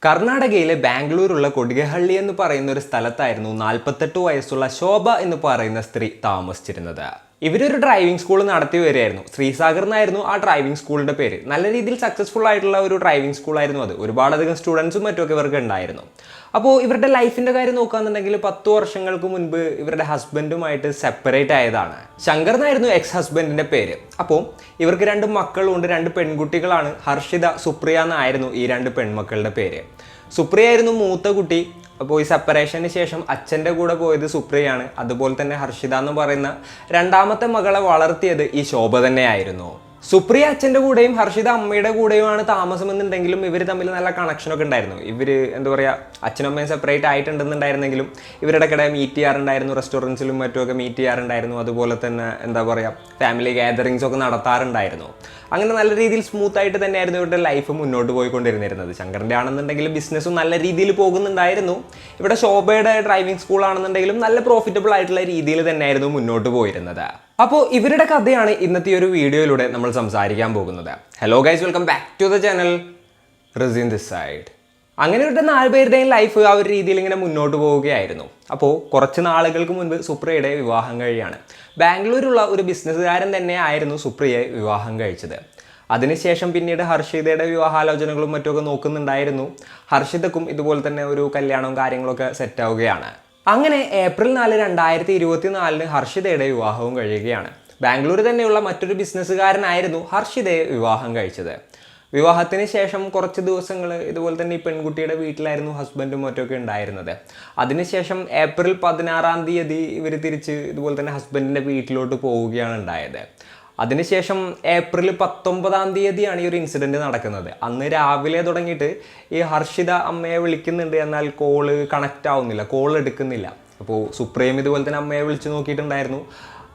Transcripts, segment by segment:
കർണാടകയിലെ ബാംഗ്ലൂരുള്ള കൊടിഗഹള്ളി എന്ന് പറയുന്ന ഒരു സ്ഥലത്തായിരുന്നു 48 വയസ്സുള്ള ശോഭ എന്ന് പറയുന്ന സ്ത്രീ താമസിച്ചിരുന്നത്. ഇവരൊരു ഡ്രൈവിംഗ് സ്കൂൾ നടത്തി വരികയായിരുന്നു. ശ്രീസാഗർ എന്നായിരുന്നു ആ ഡ്രൈവിംഗ് സ്കൂളിന്റെ പേര്. നല്ല രീതിയിൽ സക്സസ്ഫുൾ ആയിട്ടുള്ള ഒരു ഡ്രൈവിംഗ് സ്കൂളായിരുന്നു അത്. ഒരുപാടധികം സ്റ്റുഡൻസും മറ്റുമൊക്കെ ഇവർക്ക് ഉണ്ടായിരുന്നു. അപ്പോൾ ഇവരുടെ ലൈഫിന്റെ കാര്യം നോക്കുകയാണെന്നുണ്ടെങ്കിൽ 10 വർഷങ്ങൾക്ക് മുൻപ് ഇവരുടെ ഹസ്ബൻഡുമായിട്ട് സെപ്പറേറ്റ് ആയതാണ്. ശങ്കർ എന്നായിരുന്നു എക്സ് ഹസ്ബൻഡിന്റെ പേര്. അപ്പോൾ ഇവർക്ക് 2 മക്കളുണ്ട്, 2 പെൺകുട്ടികളാണ്. ഹർഷിത, സുപ്രിയ എന്നായിരുന്നു ഈ 2 പെൺമക്കളുടെ പേര്. സുപ്രിയ ആയിരുന്നു മൂത്ത കുട്ടി. അപ്പോൾ ഈ സെപ്പറേഷന് ശേഷം അച്ഛൻ്റെ കൂടെ പോയത് സുപ്രിയയാണ്. അതുപോലെ തന്നെ ഹർഷിത എന്ന് പറയുന്ന 2ാമത്തെ മകളെ വളർത്തിയത് ഈ ശോഭ തന്നെയായിരുന്നു. സുപ്രിയ അച്ഛൻ്റെ കൂടെയും ഹർഷിത അമ്മയുടെ കൂടെയുമാണ് താമസമെന്നുണ്ടെങ്കിലും ഇവർ തമ്മിൽ നല്ല കണക്ഷനൊക്കെ ഉണ്ടായിരുന്നു. ഇവർ എന്താ പറയുക, അച്ഛനും അമ്മയും സെപ്പറേറ്റ് ആയിട്ടുണ്ടെന്നുണ്ടായിരുന്നെങ്കിലും ഇവരുടെ കിടെ മീറ്റ് ചെയ്യാറുണ്ടായിരുന്നു. റെസ്റ്റോറൻറ്റ്സിലും മറ്റുമൊക്കെ മീറ്റ് ചെയ്യാറുണ്ടായിരുന്നു. അതുപോലെ തന്നെ എന്താ പറയുക, ഫാമിലി ഗാദറിങ്സ് ഒക്കെ നടത്താറുണ്ടായിരുന്നു. അങ്ങനെ നല്ല രീതിയിൽ സ്മൂത്ത് ആയിട്ട് തന്നെയായിരുന്നു ഇവരുടെ ലൈഫ് മുന്നോട്ട് പോയിക്കൊണ്ടിരുന്നിരുന്നത്. ശങ്കറിൻ്റെ ആണെന്നുണ്ടെങ്കിൽ ബിസിനസ്സും നല്ല രീതിയിൽ പോകുന്നുണ്ടായിരുന്നു. ഇവിടെ ശോഭയുടെ ഡ്രൈവിംഗ് സ്കൂൾ ആണെന്നുണ്ടെങ്കിലും നല്ല പ്രോഫിറ്റബിൾ ആയിട്ടുള്ള രീതിയിൽ തന്നെയായിരുന്നു മുന്നോട്ട് പോയിരുന്നത്. അപ്പോൾ ഇവരുടെ കഥയാണ് ഇന്നത്തെ ഒരു വീഡിയോയിലൂടെ നമ്മൾ സംസാരിക്കാൻ പോകുന്നത്. Hello guys, welcome back to the channel. Razeen this side. അങ്ങനെ ഇവരുടെ 4 പേരുടെയും ലൈഫ് ആ ഒരു രീതിയിൽ ഇങ്ങനെ മുന്നോട്ട് പോവുകയായിരുന്നു. അപ്പോൾ കുറച്ച് നാളുകൾക്ക് മുൻപ് സുപ്രിയയുടെ വിവാഹം കഴിയാണ്. ബാംഗ്ലൂരുള്ള ഒരു ബിസിനസ്സുകാരൻ തന്നെ ആയിരുന്നു സുപ്രിയയെ വിവാഹം കഴിച്ചത്. അതിനുശേഷം പിന്നീട് ഹർഷിതയുടെ വിവാഹാലോചനകളും മറ്റുമൊക്കെ നോക്കുന്നുണ്ടായിരുന്നു. ഹർഷിതക്കും ഇതുപോലെ തന്നെ ഒരു കല്യാണവും കാര്യങ്ങളൊക്കെ സെറ്റാവുകയാണ്. അങ്ങനെ ഏപ്രിൽ 4, 2024 ഹർഷിതയുടെ വിവാഹവും കഴിയുകയാണ്. ബാംഗ്ലൂർ തന്നെയുള്ള മറ്റൊരു ബിസിനസ്സുകാരനായിരുന്നു ഹർഷിതയെ വിവാഹം കഴിച്ചത്. വിവാഹത്തിന് ശേഷം കുറച്ച് ദിവസങ്ങൾ ഇതുപോലെ തന്നെ ഈ പെൺകുട്ടിയുടെ വീട്ടിലായിരുന്നു ഹസ്ബൻഡും മറ്റൊക്കെ ഉണ്ടായിരുന്നത്. അതിനുശേഷം ഏപ്രിൽ 16 ഇവർ തിരിച്ച് ഇതുപോലെ തന്നെ ഹസ്ബൻഡിൻ്റെ വീട്ടിലോട്ട് പോവുകയാണ് ഉണ്ടായത്. അതിനുശേഷം ഏപ്രിൽ 19 ഈ ഒരു ഇൻസിഡൻറ്റ് നടക്കുന്നത്. അന്ന് രാവിലെ തുടങ്ങിയിട്ട് ഈ ഹർഷിത അമ്മയെ വിളിക്കുന്നുണ്ട്, എന്നാൽ കോള് കണക്റ്റ് ആവുന്നില്ല, കോൾ എടുക്കുന്നില്ല. അപ്പോൾ സുപ്രീം ഇതുപോലെ തന്നെ അമ്മയെ വിളിച്ച് നോക്കിയിട്ടുണ്ടായിരുന്നു.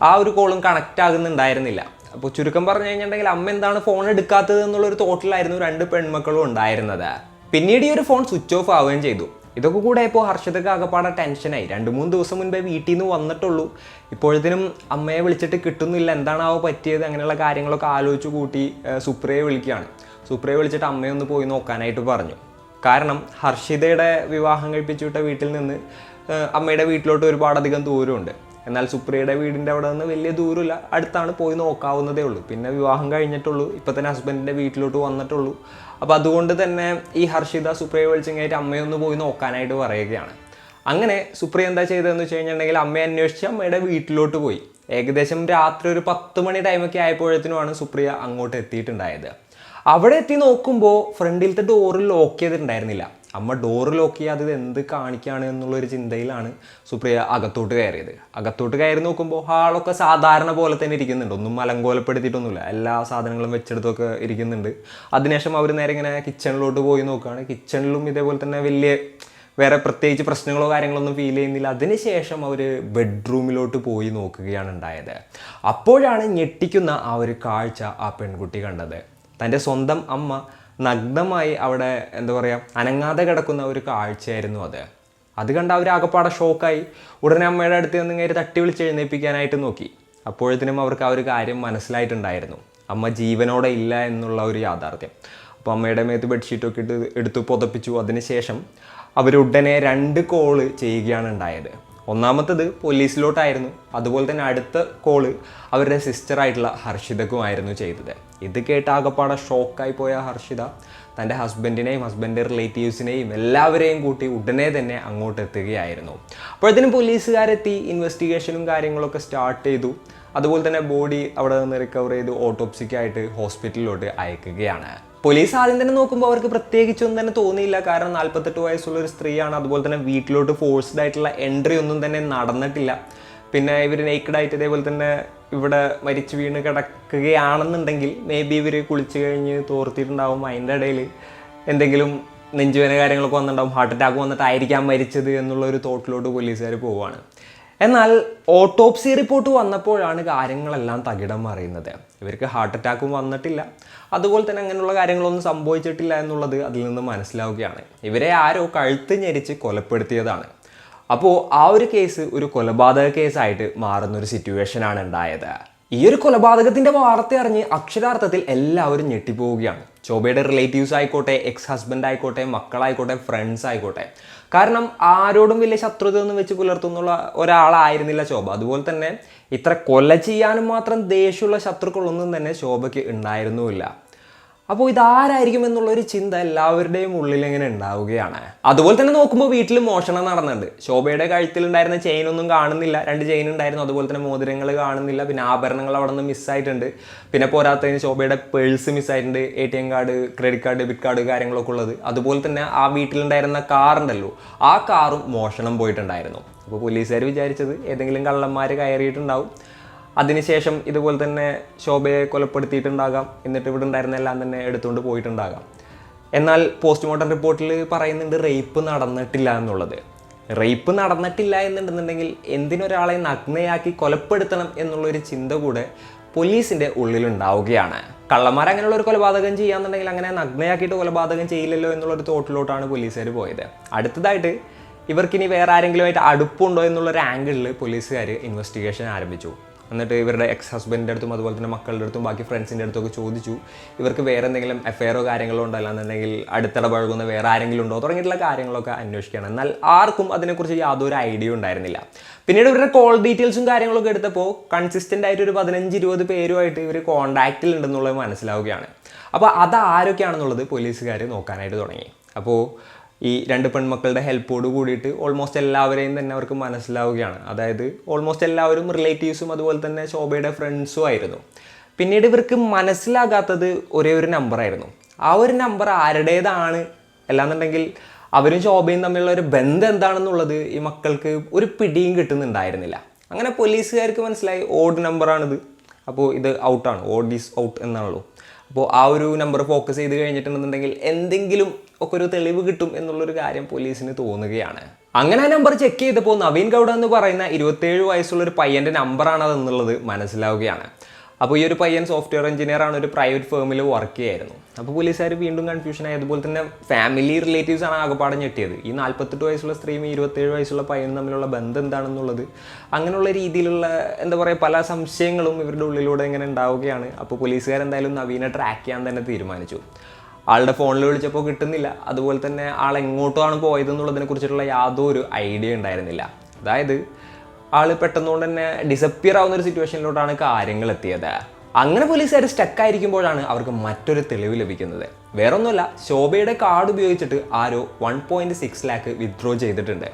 ആ ഒരു കോളും കണക്റ്റ് ആകുന്നുണ്ടായിരുന്നില്ല. അപ്പോൾ ചുരുക്കം പറഞ്ഞു കഴിഞ്ഞിട്ടുണ്ടെങ്കിൽ അമ്മ എന്താണ് ഫോൺ എടുക്കാത്തത് എന്നുള്ളൊരു തോട്ടിലായിരുന്നു 2 പെൺമക്കളും ഉണ്ടായിരുന്നത്. പിന്നീട് ഈ ഒരു ഫോൺ സ്വിച്ച് ഓഫ് ആവുകയും ചെയ്തു. ഇതൊക്കെ കൂടെ ഇപ്പോൾ ഹർഷിതക്ക് ആകെപ്പാടെ ടെൻഷനായി. 2-3 ദിവസം മുൻപേ വീട്ടിൽ നിന്ന് വന്നിട്ടുള്ളൂ. ഇപ്പോഴത്തേനും അമ്മയെ വിളിച്ചിട്ട് കിട്ടുന്നില്ല, എന്താണാവോ പറ്റിയത്, അങ്ങനെയുള്ള കാര്യങ്ങളൊക്കെ ആലോചിച്ച് കൂട്ടി സുപ്രിയയെ വിളിക്കുകയാണ്. സുപ്രിയയെ വിളിച്ചിട്ട് അമ്മയൊന്ന് പോയി നോക്കാനായിട്ട് പറഞ്ഞു. കാരണം ഹർഷിതയുടെ വിവാഹം കഴിപ്പിച്ചു വിട്ട വീട്ടിൽ നിന്ന് അമ്മയുടെ വീട്ടിലോട്ട് ഒരുപാടധികം ദൂരമുണ്ട്. എന്നാൽ സുപ്രിയയുടെ വീടിൻ്റെ അവിടെ നിന്ന് വലിയ ദൂരമില്ല, അടുത്താണ്, പോയി നോക്കാവുന്നതേ ഉള്ളൂ. പിന്നെ വിവാഹം കഴിഞ്ഞിട്ടുള്ളൂ, ഇപ്പം തന്നെ ഹസ്ബൻഡിൻ്റെ വീട്ടിലോട്ട് വന്നിട്ടുള്ളൂ. അപ്പോൾ അതുകൊണ്ട് തന്നെ ഈ ഹർഷിത സുപ്രിയ വിളിച്ചെങ്കിൽ അമ്മയൊന്ന് പോയി നോക്കാനായിട്ട് പറയുകയാണ്. അങ്ങനെ സുപ്രിയ എന്താ ചെയ്തതെന്ന് വെച്ച് കഴിഞ്ഞിട്ടുണ്ടെങ്കിൽ അമ്മയെ അന്വേഷിച്ച് അമ്മയുടെ വീട്ടിലോട്ട് പോയി. ഏകദേശം രാത്രി ഒരു 10 മണി ടൈമൊക്കെ ആയപ്പോഴത്തേനുമാണ് സുപ്രിയ അങ്ങോട്ട് എത്തിയിട്ടുണ്ടായത്. അവിടെ എത്തി നോക്കുമ്പോൾ ഫ്രണ്ടിലത്തെ ഡോറ് ലോക്ക് ചെയ്തിട്ടുണ്ടായിരുന്നില്ല. അമ്മ ഡോറ് ലോക്ക് ചെയ്യാതെ എന്ത് കാണിക്കുകയാണ് എന്നുള്ളൊരു ചിന്തയിലാണ് സുപ്രിയ അകത്തോട്ട് കയറിയത്. അകത്തോട്ട് കയറി നോക്കുമ്പോൾ ഹാളൊക്കെ സാധാരണ പോലെ തന്നെ ഇരിക്കുന്നുണ്ട്. ഒന്നും അലങ്കോലപ്പെടുത്തിയിട്ടൊന്നുമില്ല, എല്ലാ സാധനങ്ങളും വെച്ചെടുത്തൊക്കെ ഇരിക്കുന്നുണ്ട്. അതിനുശേഷം അവർ നേരെ ഇങ്ങനെ കിച്ചണിലോട്ട് പോയി നോക്കുകയാണ്. കിച്ചണിലും ഇതേപോലെ തന്നെ വേറെ പ്രത്യേകിച്ച് പ്രശ്നങ്ങളോ കാര്യങ്ങളൊന്നും ഫീൽ ചെയ്യുന്നില്ല. അതിനുശേഷം അവർ ബെഡ്റൂമിലോട്ട് പോയി നോക്കുകയാണ് ഉണ്ടായത്. അപ്പോഴാണ് ഞെട്ടിക്കുന്ന ആ ഒരു കാഴ്ച ആ പെൺകുട്ടി കണ്ടത്. തൻ്റെ സ്വന്തം അമ്മ നഗ്നമായി അവിടെ എന്താ പറയുക, അനങ്ങാതെ കിടക്കുന്ന ഒരു കാഴ്ചയായിരുന്നു അത്. അത് കണ്ട് അവർ ആകെപ്പാടെ ഷോക്കായി. ഉടനെ അമ്മയുടെ അടുത്ത് നിന്ന് ഇങ്ങനെ തട്ടി വിളിച്ച് എഴുന്നേൽപ്പിക്കാനായിട്ട് നോക്കി. അപ്പോഴത്തേനും അവർക്ക് ആ ഒരു കാര്യം മനസ്സിലായിട്ടുണ്ടായിരുന്നു, അമ്മ ജീവനോടെ ഇല്ല എന്നുള്ള ഒരു യാഥാർത്ഥ്യം. അപ്പോൾ അമ്മയുടെ മേത്ത് ബെഡ്ഷീറ്റൊക്കെ എടുത്ത് പുതപ്പിച്ചു. അതിനുശേഷം അവരുടനെ 2 കോള് ചെയ്യുകയാണ് ഉണ്ടായത്. ഒന്നാമത്തത് പോലീസിലോട്ടായിരുന്നു. അതുപോലെ തന്നെ അടുത്ത കോള് അവരുടെ സിസ്റ്ററായിട്ടുള്ള ഹർഷിതക്കുമായിരുന്നു ചെയ്തത്. ഇത് കേട്ട് ആകെപ്പാടെ ഷോക്കായി പോയ ഹർഷിത തൻ്റെ ഹസ്ബൻഡിനെയും ഹസ്ബൻഡിൻ്റെ റിലേറ്റീവ്സിനെയും എല്ലാവരെയും കൂട്ടി ഉടനെ തന്നെ അങ്ങോട്ട് എത്തുകയായിരുന്നു. അപ്പോഴത്തേനും പോലീസുകാരെത്തി ഇൻവെസ്റ്റിഗേഷനും കാര്യങ്ങളൊക്കെ സ്റ്റാർട്ട് ചെയ്തു. അതുപോലെ തന്നെ ബോഡി അവിടെ നിന്ന് റിക്കവർ ചെയ്ത് ഓട്ടോപ്സിക്കായിട്ട് ഹോസ്പിറ്റലിലോട്ട് അയക്കുകയാണ്. പോലീസ് ആദ്യം തന്നെ നോക്കുമ്പോൾ അവർക്ക് പ്രത്യേകിച്ചൊന്നും തന്നെ തോന്നിയില്ല. കാരണം 48 വയസ്സുള്ള ഒരു സ്ത്രീയാണ്. അതുപോലെ തന്നെ വീട്ടിലോട്ട് ഫോഴ്സ്ഡ് ആയിട്ടുള്ള എൻട്രി ഒന്നും തന്നെ നടന്നിട്ടില്ല. പിന്നെ ഇവർ നേക്കഡായിട്ട് ഇതേപോലെ തന്നെ ഇവിടെ മരിച്ചു വീണ് കിടക്കുകയാണെന്നുണ്ടെങ്കിൽ മേ ബി ഇവർ കുളിച്ച് കഴിഞ്ഞ് തോർത്തിട്ടുണ്ടാവും. അതിൻ്റെ ഇടയിൽ എന്തെങ്കിലും നെഞ്ചുവേന കാര്യങ്ങളൊക്കെ വന്നിട്ടുണ്ടാവും, ഹാർട്ട് അറ്റാക്ക് വന്നിട്ടായിരിക്കാം മരിച്ചത് എന്നുള്ള ഒരു തോട്ടിലോട്ട് പോലീസുകാർ പോവുകയാണ്. എന്നാൽ ഓട്ടോപ്സി റിപ്പോർട്ട് വന്നപ്പോഴാണ് കാര്യങ്ങളെല്ലാം തകിടം മറിയുന്നത്. ഇവർക്ക് ഹാർട്ട് അറ്റാക്കും വന്നിട്ടില്ല, അതുപോലെ തന്നെ അങ്ങനെയുള്ള കാര്യങ്ങളൊന്നും സംഭവിച്ചിട്ടില്ല എന്നുള്ളത് അതിൽ നിന്ന് മനസ്സിലാവുകയാണ്. ഇവരെ ആരോ കഴുത്ത് ഞെരിച്ച് കൊലപ്പെടുത്തിയതാണ്. അപ്പോൾ ആ ഒരു കേസ് ഒരു കൊലപാതക കേസായിട്ട് മാറുന്നൊരു സിറ്റുവേഷനാണ് ഉണ്ടായത്. ഈ ഒരു കൊലപാതകത്തിൻ്റെ വാർത്ത അറിഞ്ഞ് അക്ഷരാർത്ഥത്തിൽ എല്ലാവരും ഞെട്ടിപ്പോവുകയാണ്. ശോഭയുടെ റിലേറ്റീവ്സ് ആയിക്കോട്ടെ, എക്സ് ഹസ്ബൻഡ് ആയിക്കോട്ടെ, മക്കളായിക്കോട്ടെ, ഫ്രണ്ട്സ് ആയിക്കോട്ടെ. കാരണം ആരോടും വലിയ ശത്രുത ഒന്നും വെച്ച് പുലർത്തുന്നുള്ള ഒരാളായിരുന്നില്ല ശോഭ. അതുപോലെ തന്നെ ഇത്ര കൊല ചെയ്യാനും മാത്രം ദേഷ്യമുള്ള ശത്രുക്കളൊന്നും തന്നെ ശോഭയ്ക്ക് ഉണ്ടായിരുന്നുമില്ല. അപ്പോൾ ഇതാരായിരിക്കും എന്നുള്ളൊരു ചിന്ത എല്ലാവരുടെയും ഉള്ളിൽ ഇങ്ങനെ ഉണ്ടാവുകയാണ്. അതുപോലെ തന്നെ നോക്കുമ്പോൾ വീട്ടിൽ മോഷണം നടന്നുണ്ട്. ശോഭയുടെ കഴുത്തിലുണ്ടായിരുന്ന ചെയിനൊന്നും കാണുന്നില്ല. 2 ചെയിൻ ഉണ്ടായിരുന്നു. അതുപോലെ തന്നെ മോതിരങ്ങൾ കാണുന്നില്ല. പിന്നെ ആഭരണങ്ങൾ അവിടെ നിന്ന് മിസ്സായിട്ടുണ്ട്. പിന്നെ പോരാത്തതിന് ശോഭയുടെ പേഴ്സ് മിസ്സായിട്ടുണ്ട്. ATM card, credit card, debit card കാര്യങ്ങളൊക്കെ ഉള്ളത്. അതുപോലെ തന്നെ ആ വീട്ടിലുണ്ടായിരുന്ന കാറുണ്ടല്ലോ, ആ കാറും മോഷണം പോയിട്ടുണ്ടായിരുന്നു. അപ്പോൾ പോലീസുകാർ വിചാരിച്ചത് ഏതെങ്കിലും കള്ളന്മാർ കയറിയിട്ടുണ്ടാവും. അതിനുശേഷം ഇതുപോലെ തന്നെ ശോഭയെ കൊലപ്പെടുത്തിയിട്ടുണ്ടാകാം. എന്നിട്ട് ഇവിടെ ഉണ്ടായിരുന്ന എല്ലാം തന്നെ എടുത്തുകൊണ്ട് പോയിട്ടുണ്ടാകാം. എന്നാൽ പോസ്റ്റ്മോർട്ടം റിപ്പോർട്ടിൽ പറയുന്നുണ്ട് റേപ്പ് നടന്നിട്ടില്ല എന്നുള്ളത്. റേപ്പ് നടന്നിട്ടില്ല എന്നുണ്ടെന്നുണ്ടെങ്കിൽ എന്തിനൊരാളെ നഗ്നയാക്കി കൊലപ്പെടുത്തണം എന്നുള്ളൊരു ചിന്ത കൂടെ പോലീസിൻ്റെ ഉള്ളിലുണ്ടാവുകയാണ്. കള്ളന്മാർ അങ്ങനെയുള്ള ഒരു കൊലപാതകം ചെയ്യാന്നുണ്ടെങ്കിൽ അങ്ങനെ നഗ്നയാക്കിയിട്ട് കൊലപാതകം ചെയ്യില്ലല്ലോ എന്നുള്ളൊരു തോട്ടിലോട്ടാണ് പോലീസുകാർ പോയത്. അടുത്തതായിട്ട് ഇവർക്കിനി വേറെ ആരെങ്കിലുമായിട്ട് അടുപ്പുണ്ടോ എന്നുള്ളൊരു ആംഗിളിൽ പോലീസുകാർ ഇൻവെസ്റ്റിഗേഷൻ ആരംഭിച്ചു. എന്നിട്ട് ഇവരുടെ എക്സ് ഹസ്ബൻഡിൻ്റെ അടുത്തും അതുപോലെ തന്നെ മക്കളുടെ അടുത്തും ബാക്കി ഫ്രണ്ട്സിൻ്റെ അടുത്തൊക്കെ ചോദിച്ചു ഇവർക്ക് വേറെ എന്തെങ്കിലും അഫെയറോ കാര്യങ്ങളോ ഉണ്ടോ, അല്ലാന്നുണ്ടെങ്കിൽ അടുത്തിടപഴകുന്ന വേറെ ആരെങ്കിലും ഉണ്ടോ തുടങ്ങിയിട്ടുള്ള കാര്യങ്ങളൊക്കെ അന്വേഷിക്കുകയാണ്. എന്നാൽ ആർക്കും അതിനെക്കുറിച്ച് യാതൊരു ഐഡിയ ഉണ്ടായിരുന്നില്ല. പിന്നീട് ഇവരുടെ കോൾ ഡീറ്റെയിൽസും കാര്യങ്ങളൊക്കെ എടുത്തപ്പോൾ കൺസിസ്റ്റൻ്റ് ആയിട്ട് ഒരു 15-20 പേരുമായിട്ട് ഇവർ കോൺടാക്റ്റിൽ ഉണ്ടെന്നുള്ളത് മനസ്സിലാവുകയാണ്. അപ്പോൾ അതാരൊക്കെയാണെന്നുള്ളത് പോലീസുകാർ നോക്കാനായിട്ട് തുടങ്ങി. അപ്പോൾ ഈ 2 പെൺമക്കളുടെ ഹെൽപ്പോട് കൂടിയിട്ട് ഓൾമോസ്റ്റ് എല്ലാവരെയും തന്നെ അവർക്ക് മനസ്സിലാവുകയാണ്. അതായത് ഓൾമോസ്റ്റ് എല്ലാവരും റിലേറ്റീവ്സും അതുപോലെ തന്നെ ശോഭയുടെ ഫ്രണ്ട്സും ആയിരുന്നു. പിന്നീട് ഇവർക്ക് മനസ്സിലാകാത്തത് ഒരേ ഒരു നമ്പറായിരുന്നു. ആ ഒരു നമ്പർ ആരുടേതാണ്, അല്ലാന്നുണ്ടെങ്കിൽ അവരും ശോഭയും തമ്മിലുള്ള ഒരു ബന്ധം എന്താണെന്നുള്ളത് ഈ മക്കൾക്ക് ഒരു പിടിയും കിട്ടുന്നുണ്ടായിരുന്നില്ല. അങ്ങനെ പോലീസുകാർക്ക് മനസ്സിലായി ഓഡ് നമ്പറാണിത്, അപ്പോൾ ഇത് ഔട്ടാണ്, ഓഡ് ഈസ് ഔട്ട് എന്നാണല്ലോ. അപ്പോൾ ആ ഒരു നമ്പർ ഫോക്കസ് ചെയ്ത് കഴിഞ്ഞിട്ടുണ്ടെന്നുണ്ടെങ്കിൽ എന്തെങ്കിലും ഒക്കെ ഒരു തെളിവ് കിട്ടും എന്നുള്ളൊരു കാര്യം പോലീസിന് തോന്നുകയാണ്. അങ്ങനെ ആ നമ്പർ ചെക്ക് ചെയ്തപ്പോൾ നവീൻ ഗൗഡ എന്ന് പറയുന്ന 27 വയസ്സുള്ളൊരു പയ്യൻ്റെ നമ്പറാണ് അതെന്നുള്ളത് മനസ്സിലാവുകയാണ്. അപ്പോൾ ഈ ഒരു പയ്യൻ സോഫ്റ്റ്വെയർ എഞ്ചിനീയർ ആണ്, ഒരു പ്രൈവറ്റ് ഫേമിൽ വർക്ക് ചെയ്യായിരുന്നു. അപ്പോൾ പോലീസുകാർ വീണ്ടും കൺഫ്യൂഷനായി. അതുപോലെ തന്നെ ഫാമിലി റിലേറ്റീവ്സ് ആണ് ആകെപ്പാടെ ഞെട്ടിയത്. ഈ 48 വയസ്സുള്ള സ്ത്രീയും 27 വയസ്സുള്ള പയ്യനും തമ്മിലുള്ള ബന്ധം എന്താണെന്നുള്ളത്, അങ്ങനെയുള്ള രീതിയിലുള്ള എന്താ പറയുക പല സംശയങ്ങളും ഇവരുടെ ഉള്ളിലൂടെ ഇങ്ങനെ ഉണ്ടാവുകയാണ്. അപ്പോൾ പോലീസുകാർ എന്തായാലും നവീനെ ട്രാക്ക് ചെയ്യാൻ തന്നെ തീരുമാനിച്ചു. ആളുടെ ഫോണിൽ വിളിച്ചപ്പോൾ കിട്ടുന്നില്ല. അതുപോലെ തന്നെ ആൾ എങ്ങോട്ടാണ് പോയതെന്നുള്ളതിനെ കുറിച്ചിട്ടുള്ള യാതൊരു ഐഡിയ ഉണ്ടായിരുന്നില്ല. അതായത് ആൾ പെട്ടെന്നുകൊണ്ട് തന്നെ ഡിസപ്പിയർ ആവുന്ന ഒരു സിറ്റുവേഷനിലോട്ടാണ് കാര്യങ്ങൾ എത്തിയത്. അങ്ങനെ പോലീസുകാർ സ്റ്റക്കായിരിക്കുമ്പോഴാണ് അവർക്ക് മറ്റൊരു തെളിവ് ലഭിക്കുന്നത്. വേറൊന്നുമല്ല, ശോഭയുടെ കാർഡ് ഉപയോഗിച്ചിട്ട് ആരോ 1.6 ലാക്ക് വിത്ഡ്രോ ചെയ്തിട്ടുണ്ട്.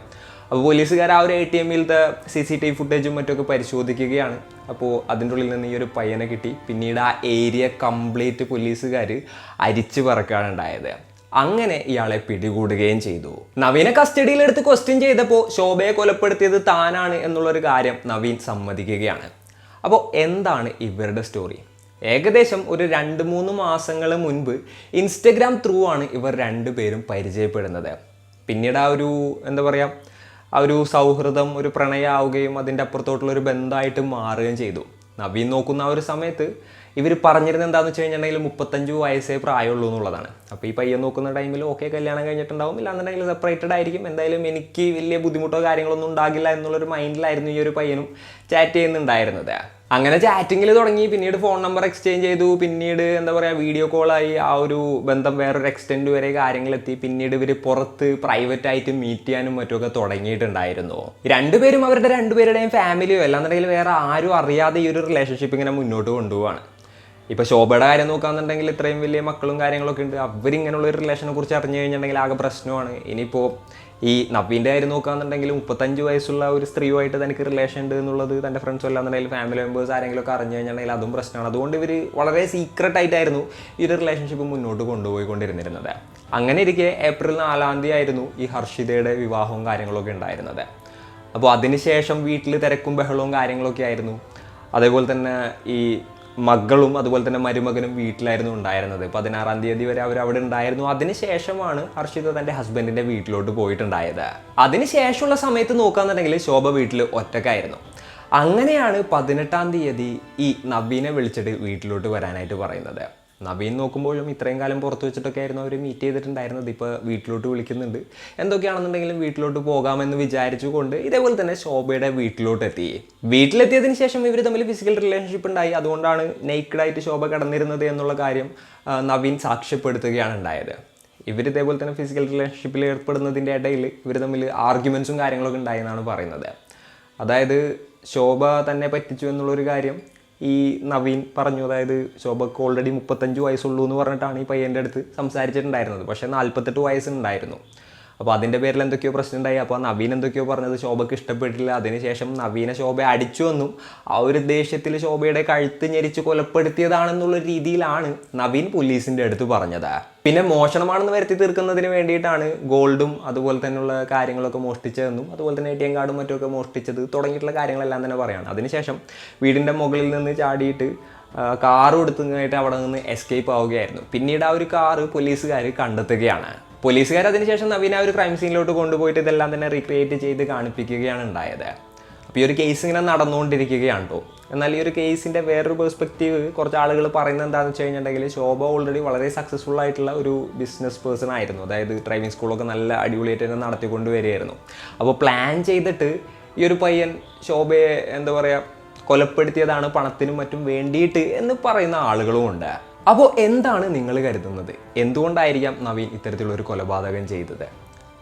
അപ്പോൾ പോലീസുകാർ ആ ഒരു ATM-യിലത്തെ CCTV ഫുട്ടേജും മറ്റൊക്കെ പരിശോധിക്കുകയാണ്. അപ്പോൾ അതിൻ്റെ ഉള്ളിൽ നിന്ന് ഈ ഒരു പയ്യനെ കിട്ടി. പിന്നീട് ആ ഏരിയ കംപ്ലീറ്റ് പോലീസുകാർ അരിച്ചു പറക്കുകയാണ് ഉണ്ടായത്. അങ്ങനെ ഇയാളെ പിടികൂടുകയും ചെയ്തു. നവീനെ കസ്റ്റഡിയിലെടുത്ത് ക്വസ്റ്റ്യൻ ചെയ്തപ്പോൾ ശോഭയെ കൊലപ്പെടുത്തിയത് താനാണ് എന്നുള്ളൊരു കാര്യം നവീൻ സമ്മതിക്കുകയാണ്. അപ്പോൾ എന്താണ് ഇവരുടെ സ്റ്റോറി? ഏകദേശം ഒരു 2-3 മാസങ്ങൾ മുൻപ് ഇൻസ്റ്റഗ്രാം ത്രൂ ആണ് ഇവർ 2 പേരും പരിചയപ്പെടുന്നത്. പിന്നീട് ആ ഒരു എന്താ പറയുക ആ ഒരു സൗഹൃദം ഒരു പ്രണയമാവുകയും അതിൻ്റെ അപ്പുറത്തോട്ടുള്ളൊരു ബന്ധമായിട്ട് മാറുകയും ചെയ്തു. നവീൻ നോക്കുന്ന ആ ഒരു സമയത്ത് ഇവർ പറഞ്ഞിരുന്നത് എന്താണെന്ന് വെച്ച് കഴിഞ്ഞിട്ടുണ്ടെങ്കിൽ 35 വയസ്സേ പ്രായമുള്ളൂ എന്നുള്ളതാണ്. അപ്പോൾ ഈ പയ്യൻ നോക്കുന്ന ടൈമിൽ ഓക്കെ കല്യാണം കഴിഞ്ഞിട്ടുണ്ടാവും, ഇല്ലാന്നുണ്ടെങ്കിൽ സെപ്പറേറ്റഡ് ആയിരിക്കും, എന്തായാലും എനിക്ക് വലിയ ബുദ്ധിമുട്ടോ കാര്യങ്ങളൊന്നും ഉണ്ടാകില്ല എന്നുള്ളൊരു മൈൻഡിലായിരുന്നു ഈ ഒരു പയ്യനും ചാറ്റ് ചെയ്യുന്നുണ്ടായിരുന്നത്. അങ്ങനെ ചാറ്റിങ്ങിൽ തുടങ്ങി. പിന്നീട് ഫോൺ നമ്പർ എക്സ്ചേഞ്ച് ചെയ്തു. പിന്നീട് എന്താ പറയുക വീഡിയോ കോളായി. ആ ഒരു ബന്ധം വേറൊരു എക്സ്റ്റെൻഡ് വരെ കാര്യങ്ങളെത്തി. പിന്നീട് ഇവർ പുറത്ത് പ്രൈവറ്റായിട്ട് മീറ്റ് ചെയ്യാനും മറ്റുമൊക്കെ തുടങ്ങിയിട്ടുണ്ടായിരുന്നു. 2 പേരും അവരുടെ 2 പേരുടെയും ഫാമിലിയോ അല്ലാന്നുണ്ടെങ്കിൽ വേറെ ആരും അറിയാതെ ഈ ഒരു റിലേഷൻഷിപ്പ് ഇങ്ങനെ മുന്നോട്ട് കൊണ്ടുപോവാണ്. ഇപ്പോൾ ശോഭയുടെ കാര്യം നോക്കുകയാണെന്നുണ്ടെങ്കിൽ ഇത്രയും വലിയ മക്കളും കാര്യങ്ങളൊക്കെ ഉണ്ട്. അവരിങ്ങനെയുള്ള ഒരു റിലേഷനെ കുറിച്ച് അറിഞ്ഞു കഴിഞ്ഞിട്ടുണ്ടെങ്കിൽ ആകെ പ്രശ്നമാണ്. ഇനിയിപ്പോൾ ഈ നവീൻ്റെ കാര്യം നോക്കുകയാണെന്നുണ്ടെങ്കിൽ 35 വയസ്സുള്ള ഒരു സ്ത്രീയുമായിട്ട് തനിക്ക് റിലേഷൻ ഉണ്ട് എന്നുള്ളത് തൻ്റെ ഫ്രണ്ട്സും അല്ലാന്നുണ്ടെങ്കിൽ ഫാമിലി മെമ്പേഴ്സ് ആരെങ്കിലും ഒക്കെ അറിഞ്ഞു കഴിഞ്ഞിട്ടുണ്ടെങ്കിൽ അതും പ്രശ്നമാണ്. അതുകൊണ്ട് ഇവർ വളരെ സീക്രട്ടായിട്ടായിരുന്നു ഈ ഒരു റിലേഷൻഷിപ്പ് മുന്നോട്ട് കൊണ്ടുപോയിക്കൊണ്ടിരുന്നത്. അങ്ങനെ ഇരിക്കെ ഏപ്രിൽ 4-ാം തീയതി ആയിരുന്നു ഈ ഹർഷിതയുടെ വിവാഹവും കാര്യങ്ങളൊക്കെ ഉണ്ടായിരുന്നത്. അപ്പോൾ അതിനുശേഷം വീട്ടിൽ തിരക്കും ബഹളവും കാര്യങ്ങളൊക്കെ ആയിരുന്നു. അതേപോലെ തന്നെ ഈ മകളും അതുപോലെ തന്നെ മരുമകനും വീട്ടിലായിരുന്നു ഉണ്ടായിരുന്നത്. 16-ാം തീയതി വരെ അവർ അവിടെ ഉണ്ടായിരുന്നു. അതിനുശേഷമാണ് ഹർഷിത തൻ്റെ ഹസ്ബൻഡിൻ്റെ വീട്ടിലോട്ട് പോയിട്ടുണ്ടായത്. അതിനുശേഷമുള്ള സമയത്ത് നോക്കുകയാണെന്നുണ്ടെങ്കിൽ ശോഭ വീട്ടിൽ ഒറ്റക്കായിരുന്നു. അങ്ങനെയാണ് 18-ാം തീയതി ഈ നവീനെ വിളിച്ചിട്ട് വീട്ടിലോട്ട് വരാനായിട്ട് പറയുന്നത്. നവീൻ നോക്കുമ്പോഴും ഇത്രയും കാലം പുറത്ത് വെച്ചിട്ടൊക്കെ ആയിരുന്നു അവർ മീറ്റ് ചെയ്തിട്ടുണ്ടായിരുന്നത്. ഇപ്പോൾ വീട്ടിലോട്ട് വിളിക്കുന്നുണ്ട്. എന്തൊക്കെയാണെന്നുണ്ടെങ്കിലും വീട്ടിലോട്ട് പോകാമെന്ന് വിചാരിച്ചുകൊണ്ട് ഇതേപോലെ തന്നെ ശോഭയുടെ വീട്ടിലോട്ട് എത്തി. വീട്ടിലെത്തിയതിന് ശേഷം ഇവർ തമ്മിൽ ഫിസിക്കൽ റിലേഷൻഷിപ്പ് ഉണ്ടായി. അതുകൊണ്ടാണ് നെയ്ക്കഡായിട്ട് ശോഭ കിടന്നിരുന്നത് എന്നുള്ള കാര്യം നവീൻ സാക്ഷ്യപ്പെടുത്തുകയാണ് ഉണ്ടായത്. ഇവർ ഇതേപോലെ തന്നെ ഫിസിക്കൽ റിലേഷൻഷിപ്പിൽ ഏർപ്പെടുന്നതിൻ്റെ ഇടയിൽ ഇവർ തമ്മിൽ ആർഗ്യുമെൻറ്റ്സും കാര്യങ്ങളൊക്കെ ഉണ്ടായെന്നാണ് പറയുന്നത്. അതായത് ശോഭ തന്നെ പറ്റിച്ചു എന്നുള്ളൊരു കാര്യം ഈ നവീൻ പറഞ്ഞു. അതായത് ശോഭക്ക് ഓൾറെഡി 35 വയസ്സുള്ളൂ എന്ന് പറഞ്ഞിട്ടാണ് ഈ പയ്യൻ്റെ അടുത്ത് സംസാരിച്ചിട്ടുണ്ടായിരുന്നത്. പക്ഷേ 48 വയസ്സുണ്ടായിരുന്നു. അപ്പോൾ അതിൻ്റെ പേരിൽ എന്തൊക്കെയോ പ്രശ്നമുണ്ടായി. അപ്പോൾ നവീൻ എന്തൊക്കെയോ പറഞ്ഞത് ശോഭയ്ക്ക് ഇഷ്ടപ്പെട്ടില്ല. അതിനുശേഷം നവീനെ ശോഭയെ അടിച്ചുവെന്നും ആ ഒരു ദേഷ്യത്തിൽ ശോഭയുടെ കഴുത്ത് ഞെരിച്ച് കൊലപ്പെടുത്തിയതാണെന്നുള്ള രീതിയിലാണ് നവീൻ പോലീസിൻ്റെ അടുത്ത് പറഞ്ഞത്. പിന്നെ മോഷണമാണെന്ന് വരുത്തി തീർക്കുന്നതിന് വേണ്ടിയിട്ടാണ് ഗോൾഡും അതുപോലെ തന്നെയുള്ള കാര്യങ്ങളൊക്കെ മോഷ്ടിച്ചതെന്നും അതുപോലെ തന്നെ ATM കാർഡും മറ്റുമൊക്കെ മോഷ്ടിച്ചത് തുടങ്ങിയിട്ടുള്ള കാര്യങ്ങളെല്ലാം തന്നെ പറയാണ്. അതിനുശേഷം വീടിൻ്റെ മുകളിൽ നിന്ന് ചാടിയിട്ട് കാറ് കൊടുത്തതായിട്ട് അവിടെ നിന്ന് എസ്കേപ്പ് ആവുകയായിരുന്നു. പിന്നീട് ആ ഒരു കാറ് പോലീസുകാർ കണ്ടെത്തുകയാണ്. പോലീസുകാർ അതിനുശേഷം നവീന ഒരു ക്രൈം സീനിലോട്ട് കൊണ്ടുപോയിട്ട് ഇതെല്ലാം തന്നെ റീക്രിയേറ്റ് ചെയ്ത് കാണിപ്പിക്കുകയാണ് ഉണ്ടായത്. അപ്പോൾ ഈ ഒരു കേസ് ഇങ്ങനെ നടന്നുകൊണ്ടിരിക്കുകയാണ് കേട്ടോ. എന്നാൽ ഈ ഒരു കേസിൻ്റെ വേറൊരു പെർസ്പെക്റ്റീവ് കുറച്ച് ആളുകൾ പറയുന്നത് എന്താണെന്ന് വെച്ച് കഴിഞ്ഞിട്ടുണ്ടെങ്കിൽ ശോഭ ഓൾറെഡി വളരെ സക്സസ്ഫുൾ ആയിട്ടുള്ള ഒരു ബിസിനസ് പേഴ്സൺ ആയിരുന്നു. അതായത് ഡ്രൈവിംഗ് സ്കൂളൊക്കെ നല്ല അടിപൊളിയായിട്ട് തന്നെ നടത്തിക്കൊണ്ട് വരികയായിരുന്നു. അപ്പോൾ പ്ലാൻ ചെയ്തിട്ട് ഈ ഒരു പയ്യൻ ശോഭയെ എന്താ പറയുക കൊലപ്പെടുത്തിയതാണ് പണത്തിനും മറ്റും വേണ്ടിയിട്ട് എന്ന് പറയുന്ന ആളുകളും ഉണ്ട്. അപ്പോൾ എന്താണ് നിങ്ങൾ കരുതുന്നത്? എന്തുകൊണ്ടായിരിക്കാം നവീൻ ഇത്തരത്തിലുള്ളൊരു കൊലപാതകം ചെയ്തത്?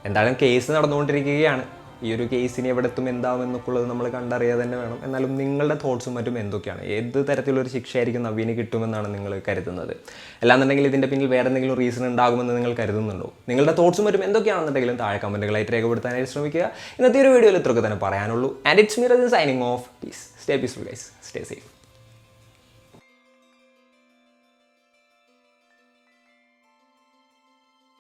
എന്തായാലും കേസ് നടന്നുകൊണ്ടിരിക്കുകയാണ്. ഈ ഒരു കേസിന് എവിടെ എത്തും എന്താവും എന്നൊക്കെയുള്ളത് നമ്മൾ കണ്ടറിയാതെ തന്നെ വേണം. എന്നാലും നിങ്ങളുടെ തോട്ട്സും മറ്റും എന്തൊക്കെയാണ്? ഏത് തരത്തിലുള്ളൊരു ശിക്ഷയായിരിക്കും നവീന് കിട്ടുമെന്നാണ് നിങ്ങൾ കരുതുന്നത്? അല്ലാന്നുണ്ടെങ്കിൽ ഇതിൻ്റെ പിന്നിൽ വേറെ എന്തെങ്കിലും റീസൺ ഉണ്ടാകുമെന്ന് നിങ്ങൾ കരുതുന്നുണ്ടോ? നിങ്ങളുടെ തോട്ട്സും മറ്റും എന്തൊക്കെയാണെന്നുണ്ടെങ്കിലും താഴെ കമൻറ്റുകളായിട്ട് രേഖപ്പെടുത്താനായിട്ട് ശ്രമിക്കുക. ഇന്നത്തെ ഒരു വീഡിയോയിൽ ഇത്രയൊക്കെ തന്നെ പറയാനുള്ളൂ. And it's me Rajan signing off. Peace. Stay peaceful guys. Stay safe.